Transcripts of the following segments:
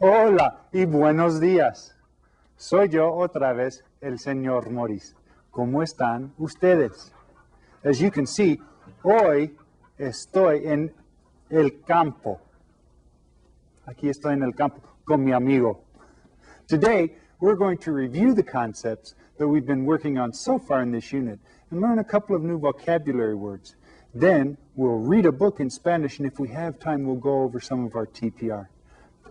Hola y buenos días. Soy yo otra vez, el señor Morris. ¿Cómo están ustedes? As you can see, hoy estoy en el campo. Aquí estoy en el campo con mi amigo. Today, we're going to review the concepts that we've been working on so far in this unit and learn a couple of new vocabulary words. Then, we'll read a book in Spanish, and if we have time, we'll go over some of our TPR.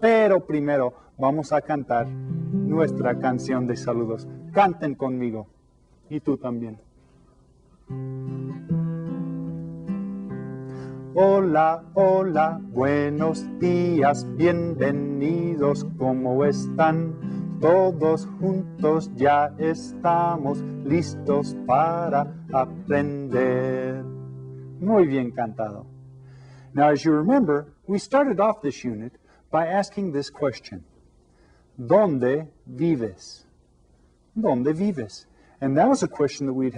Pero primero vamos a cantar nuestra canción de saludos. Canten conmigo. Y tú también. Hola, hola, buenos días, bienvenidos, ¿cómo están? Todos juntos ya estamos listos para aprender. Muy bien cantado. Now, as you remember, we started off this unit by asking this question. ¿Dónde vives? ¿Dónde vives? And that was a question that we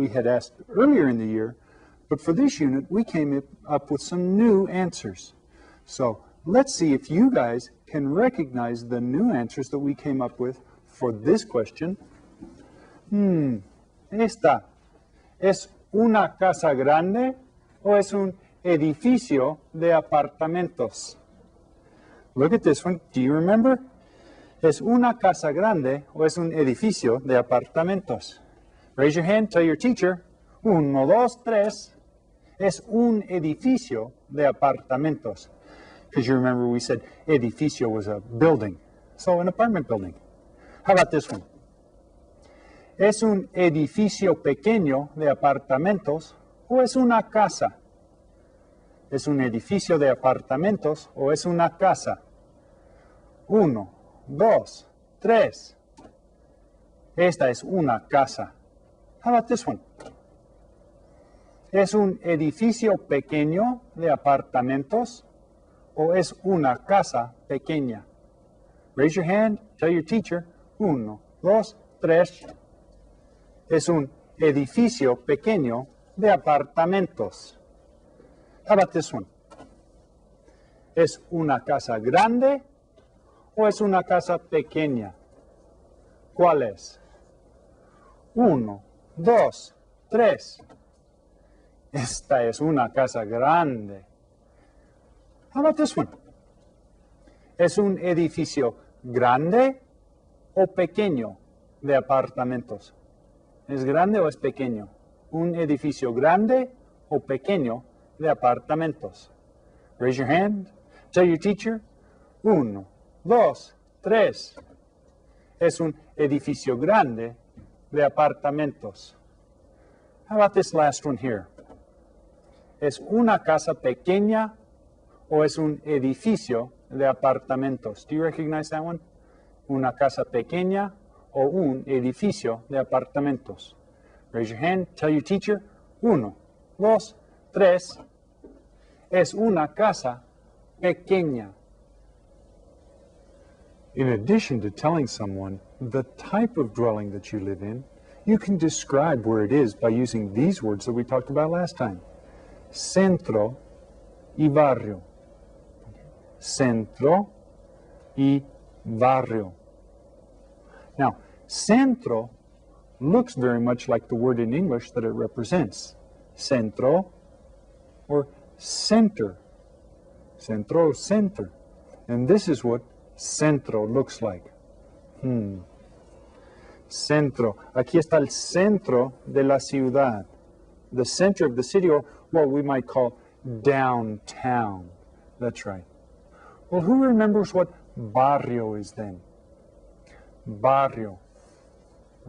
had asked earlier in the year, but for this unit, we came up with some new answers. So let's see if you guys can recognize the new answers that we came up with for this question. Esta, ¿es una casa grande o es un edificio de apartamentos? Look at this one. Do you remember? ¿Es una casa grande o es un edificio de apartamentos? Raise your hand, tell your teacher. 1, 2, 3. Es un edificio de apartamentos. Because you remember we said edificio was a building. So an apartment building. How about this one? ¿Es un edificio pequeño de apartamentos o es una casa? ¿Es un edificio de apartamentos o es una casa? 1, 2, 3. Esta es una casa. How about this one? ¿Es un edificio pequeño de apartamentos o es una casa pequeña? Raise your hand, tell your teacher. 1, 2, 3. Es un edificio pequeño de apartamentos. How about this one? ¿Es una casa grande o es una casa pequeña? ¿Cuál es? 1, 2, 3. Esta es una casa grande. How about this one? ¿Es un edificio grande o pequeño de apartamentos? ¿Es grande o es pequeño? ¿Un edificio grande o pequeño de apartamentos? Raise your hand. Tell your teacher. 1, 2, 3. Es un edificio grande de apartamentos. How about this last one here? ¿Es una casa pequeña o es un edificio de apartamentos? Do you recognize that one? ¿Una casa pequeña o un edificio de apartamentos? Raise your hand. Tell your teacher. 1, 2, 3. Es una casa pequeña. In addition to telling someone the type of dwelling that you live in, you can describe where it is by using these words that we talked about last time. Centro y barrio. Centro y barrio. Now, centro looks very much like the word in English that it represents. Centro or center. Centro, center. And this is what centro looks like. Centro. Aquí está el centro de la ciudad. The center of the city, or what we might call downtown. That's right. Well, who remembers what barrio is then? Barrio.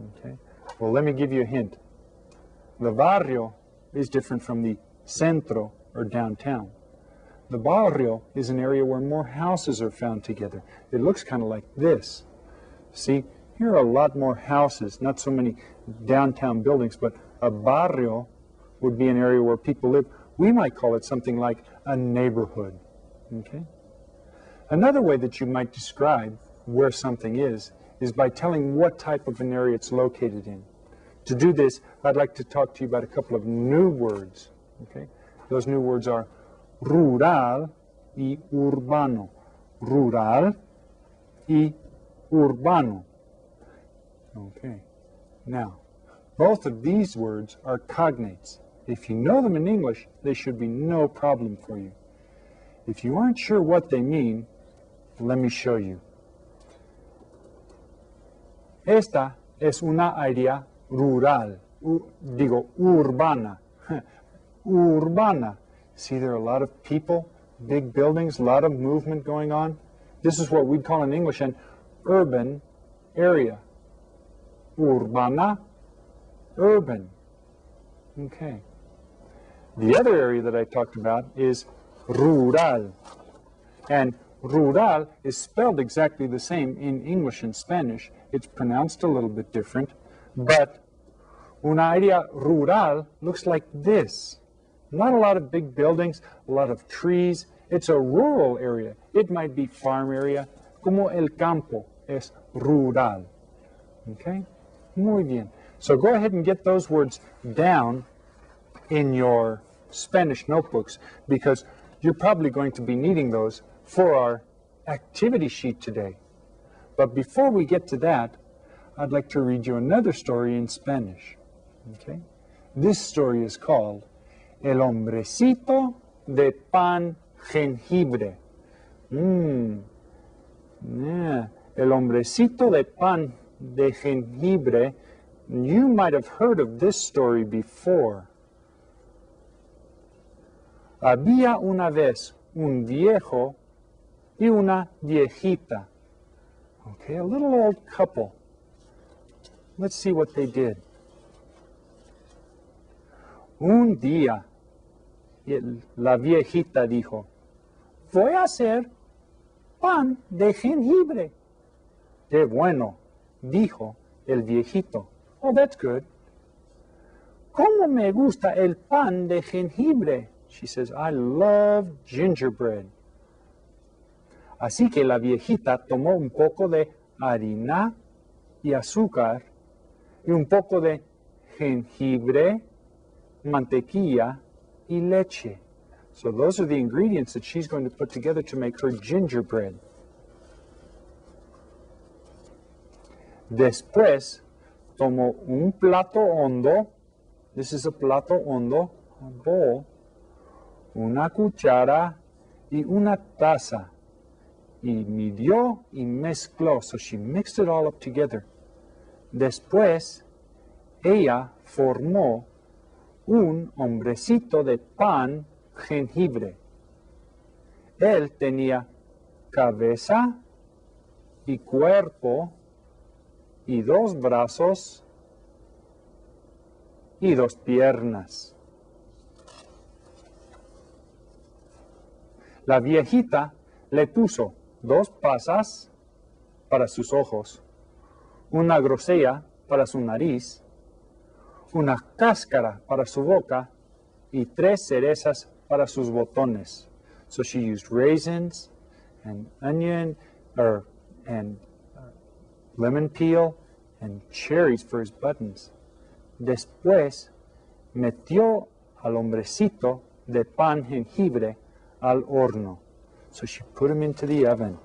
Okay. Well, let me give you a hint. The barrio is different from the centro or downtown. The barrio is an area where more houses are found together. It looks kind of like this. See, here are a lot more houses, not so many downtown buildings, but a barrio would be an area where people live. We might call it something like a neighborhood. Okay? Another way that you might describe where something is by telling what type of an area it's located in. To do this, I'd like to talk to you about a couple of new words. Okay? Those new words are rural y urbano. Rural y urbano. Okay. Now, both of these words are cognates. If you know them in English, they should be no problem for you. If you aren't sure what they mean, let me show you. Esta es una área rural, urbana. Urbana. See, there are a lot of people, big buildings, a lot of movement going on. This is what we'd call in English an urban area. Urbana, urban. Okay. The other area that I talked about is rural. And rural is spelled exactly the same in English and Spanish. It's pronounced a little bit different, but una área rural looks like this. Not a lot of big buildings, a lot of trees. It's a rural area. It might be farm area, como el campo es rural. Okay? Muy bien. So go ahead and get those words down in your Spanish notebooks because you're probably going to be needing those for our activity sheet today. But before we get to that, I'd like to read you another story in Spanish. Okay? This story is called El hombrecito de pan jengibre. Yeah. El hombrecito de pan de jengibre. You might have heard of this story before. Había una vez un viejo y una viejita. Okay, a little old couple. Let's see what they did. Un día, la viejita dijo, voy a hacer pan de jengibre. Qué bueno, dijo el viejito. Oh, that's good. ¿Cómo me gusta el pan de jengibre? She says, I love gingerbread. Así que la viejita tomó un poco de harina y azúcar y un poco de jengibre, mantequilla y leche. So those are the ingredients that she's going to put together to make her gingerbread. Después tomó un plato hondo, this is a plato hondo, a bowl, una cuchara y una taza, y midió y mezcló, so she mixed it all up together. Después, ella formó un hombrecito de pan jengibre. Él tenía cabeza y cuerpo y dos brazos y dos piernas. La viejita le puso dos pasas para sus ojos, una grosella para su nariz, una cáscara para su boca y tres cerezas para sus botones. So she used raisins and onion and lemon peel and cherries for his buttons. Después metió al hombrecito de pan jengibre al horno. So she put him into the oven.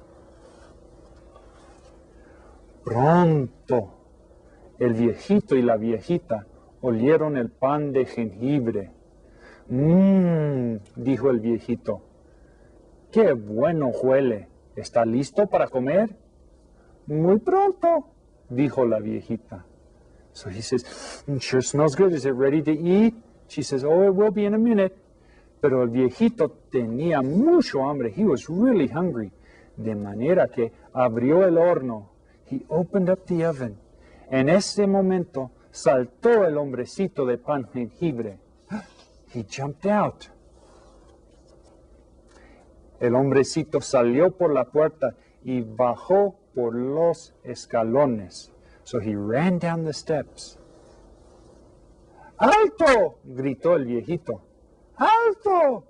Pronto, el viejito y la viejita olieron el pan de jengibre. Dijo el viejito, qué bueno huele. ¿Está listo para comer? Muy pronto, dijo la viejita. So he says, sure smells good. Is it ready to eat? She says, oh, it will be in a minute. Pero el viejito tenía mucho hambre. He was really hungry. De manera que abrió el horno. He opened up the oven En ese momento saltó el hombrecito de pan jengibre. He jumped out. El hombrecito salió por la puerta y bajó por los escalones. So he ran down the steps. ¡Alto! Gritó el viejito. ¡Alto!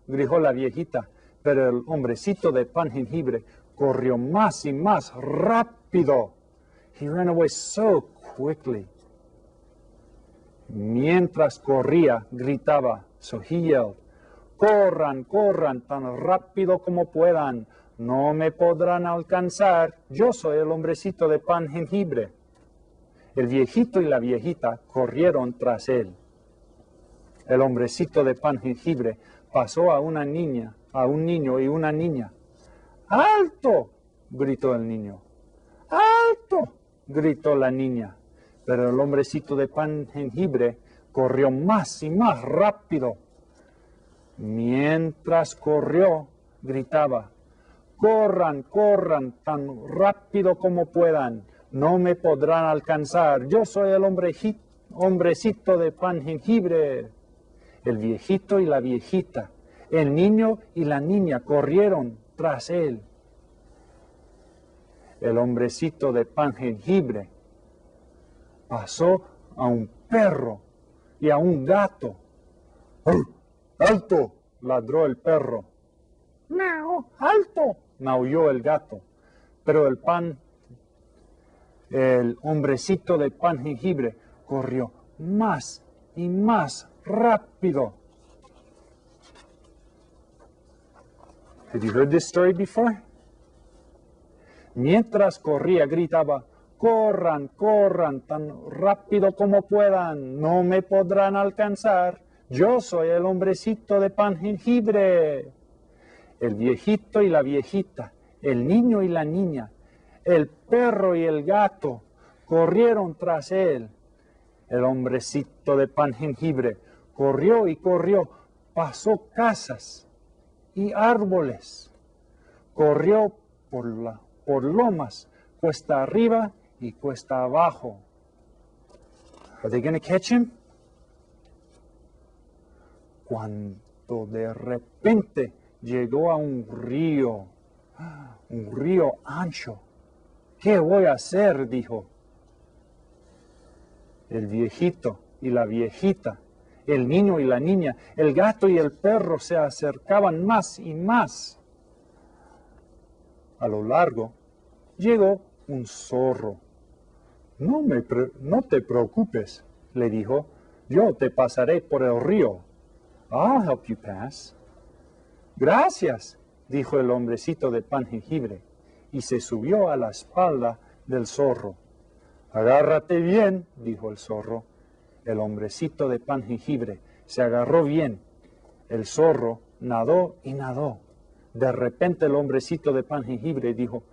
Gritó la viejita. Pero el hombrecito de pan jengibre corrió más y más rápido. He ran away so quickly. Mientras corría, gritaba. So he yelled, corran, corran tan rápido como puedan. No me podrán alcanzar. Yo soy el hombrecito de pan jengibre. El viejito y la viejita corrieron tras él. El hombrecito de pan jengibre pasó a una niña, a un niño y una niña. ¡Alto! Gritó el niño. ¡Alto! Gritó la niña. Pero el hombrecito de pan jengibre corrió más y más rápido. Mientras corrió, gritaba, corran, corran tan rápido como puedan. No me podrán alcanzar. Yo soy el hombrecito de pan jengibre. El viejito y la viejita, el niño y la niña corrieron tras él. El hombrecito de pan jengibre pasó a un perro y a un gato. ¡Alto! Ladró el perro. ¡Miau! ¡Alto! Maulló el gato. Pero el hombrecito de pan jengibre corrió más y más rápido. Have you heard this story before? Mientras corría, gritaba, corran, corran tan rápido como puedan. No me podrán alcanzar. Yo soy el hombrecito de pan jengibre. El viejito y la viejita, el niño y la niña, el perro y el gato corrieron tras él. El hombrecito de pan jengibre corrió y corrió, pasó casas y árboles, corrió por lomas, cuesta arriba y cuesta abajo. Are they going to catch him? Cuando de repente llegó a un río ancho. ¿Qué voy a hacer?, dijo. El viejito y la viejita, el niño y la niña, el gato y el perro se acercaban más y más. A lo largo llegó un zorro. No te preocupes, le dijo, yo te pasaré por el río. I'll help you pass. Gracias, dijo el hombrecito de pan jengibre, y se subió a la espalda del zorro. Agárrate bien, dijo el zorro. El hombrecito de pan jengibre se agarró bien. El zorro nadó y nadó. De repente el hombrecito de pan jengibre dijo,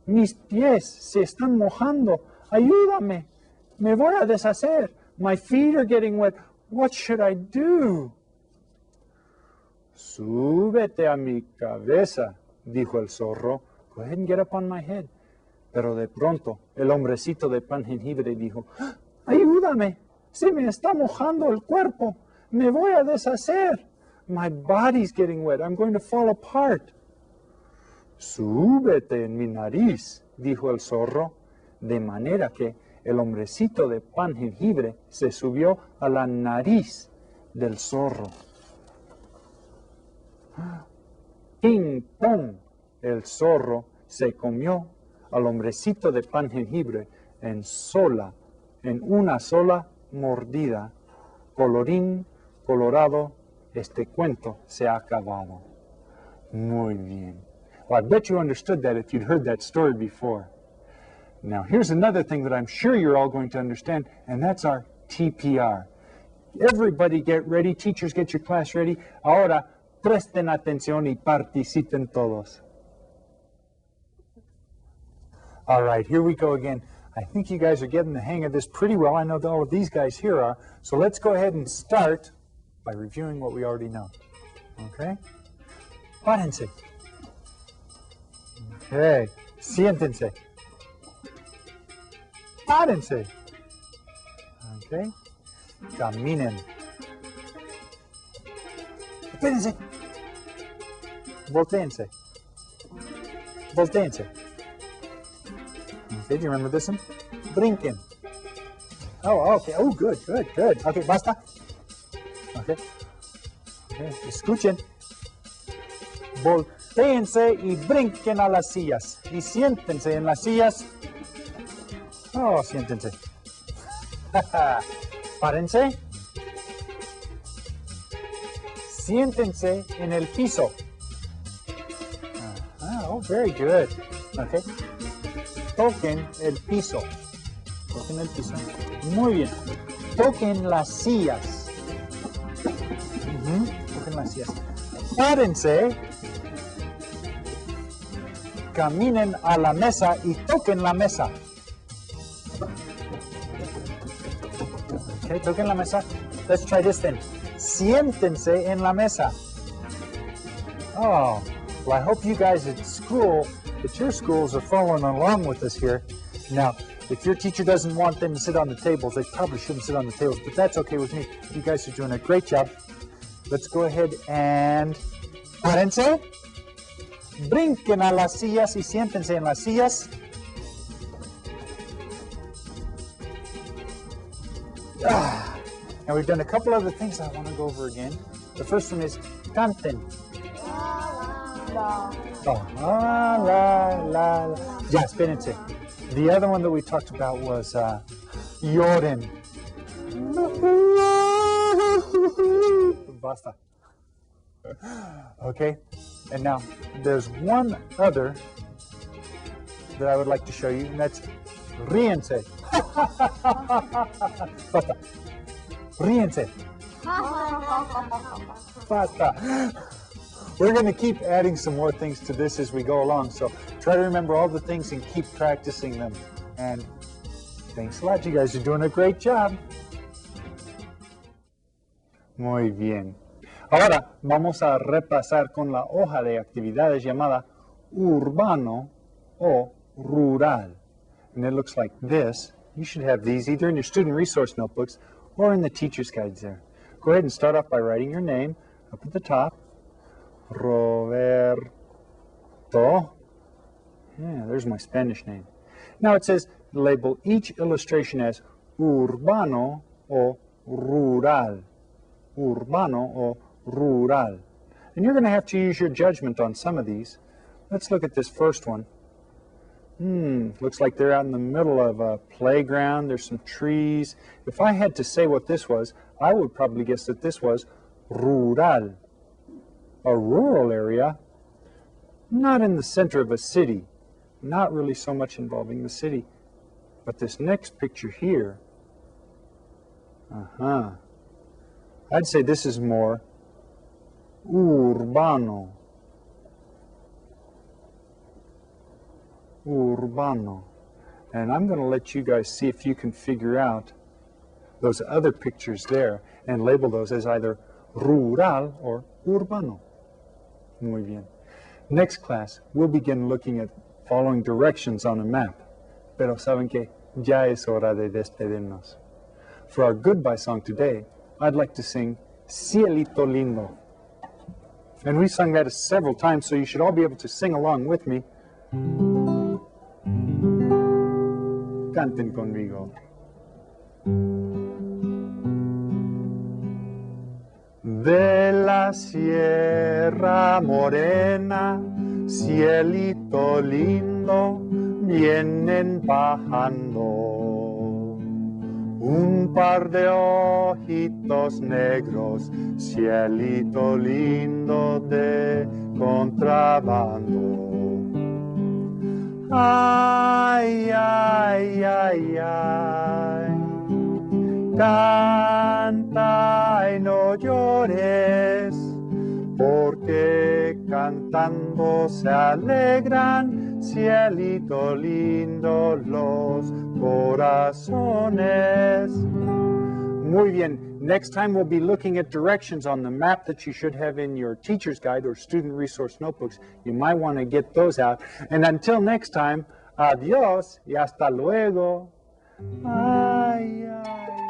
mis pies se están mojando, ayúdame, me voy a deshacer. My feet are getting wet, what should I do? Súbete a mi cabeza, dijo el zorro. Go ahead and get up on my head. Pero de pronto el hombrecito de pan jengibre dijo, ayúdame, se me está mojando el cuerpo, me voy a deshacer. My body's getting wet, I'm going to fall apart. Súbete en mi nariz, dijo el zorro, de manera que el hombrecito de pan jengibre se subió a la nariz del zorro. ¡Ping, pong! El zorro se comió al hombrecito de pan jengibre en una sola mordida. Colorín colorado, este cuento se ha acabado. Muy bien. Well, I bet you understood that if you'd heard that story before. Now, here's another thing that I'm sure you're all going to understand, and that's our TPR. Everybody get ready. Teachers, get your class ready. Ahora, presten atención y participen todos. All right, here we go again. I think you guys are getting the hang of this pretty well. I know that all of these guys here are. So let's go ahead and start by reviewing what we already know. Okay? Párense. Okay. Siéntense. Párense. Okay. Caminen. Espérense. Voltéense. Voltéense. Okay, do you remember this one? Brinquen. Oh, okay. Oh, good, good, good. Okay, basta. Okay. Okay. Escuchen. Voltéense y brinquen a las sillas. Y siéntense en las sillas. Oh, siéntense. Párense. Siéntense en el piso. Oh, very good. Okay. Toquen el piso. Toquen el piso. Muy bien. Toquen las sillas. Toquen las sillas. Párense. Caminen a la mesa y toquen la mesa. Okay, toquen la mesa. Let's try this then. Siéntense en la mesa. Oh, well, I hope you guys at school, at your schools, are following along with us here. Now, if your teacher doesn't want them to sit on the tables, they probably shouldn't sit on the tables, but that's okay with me. You guys are doing a great job. Let's go ahead and... Párense. Brinquen a las sillas y siéntense en las sillas. Now we've done a couple other things I want to go over again. The first one is canten. Oh, la, la, la. Ya, espérense. The other one that we talked about was lloren. Basta. Okay, and now there's one other that I would like to show you, and that's ríense. Basta. Ríense. Basta. We're going to keep adding some more things to this as we go along, so try to remember all the things and keep practicing them. And thanks a lot. You guys are doing a great job. Muy bien. Ahora vamos a repasar con la hoja de actividades llamada urbano o rural. And it looks like this. You should have these either in your student resource notebooks or in the teacher's guides there. Go ahead and start off by writing your name up at the top. Roberto. Yeah, there's my Spanish name. Now it says label each illustration as urbano o rural. Urbano o rural. And you're going to have to use your judgment on some of these. Let's look at this first one. Looks like they're out in the middle of a playground. There's some trees. If I had to say what this was, I would probably guess that this was rural. A rural area, not in the center of a city, not really so much involving the city. But this next picture here, I'd say this is more urbano. Urbano. And I'm going to let you guys see if you can figure out those other pictures there and label those as either rural or urbano. Muy bien. Next class, we'll begin looking at following directions on a map. Pero saben que ya es hora de despedirnos. For our goodbye song today, I'd like to sing Cielito Lindo. And we sung that several times, so you should all be able to sing along with me. Canten conmigo. De la Sierra Morena, cielito lindo, vienen bajando un par de ojitos negros, cielito lindo de contrabando. Ay, ay, ay, ay, canta y no llores, porque cantando se alegran, cielito lindo, los corazones. Muy bien. Next time we'll be looking at directions on the map that you should have in your teacher's guide or student resource notebooks. You might want to get those out. And until next time, adiós y hasta luego. Ay, ay, ay.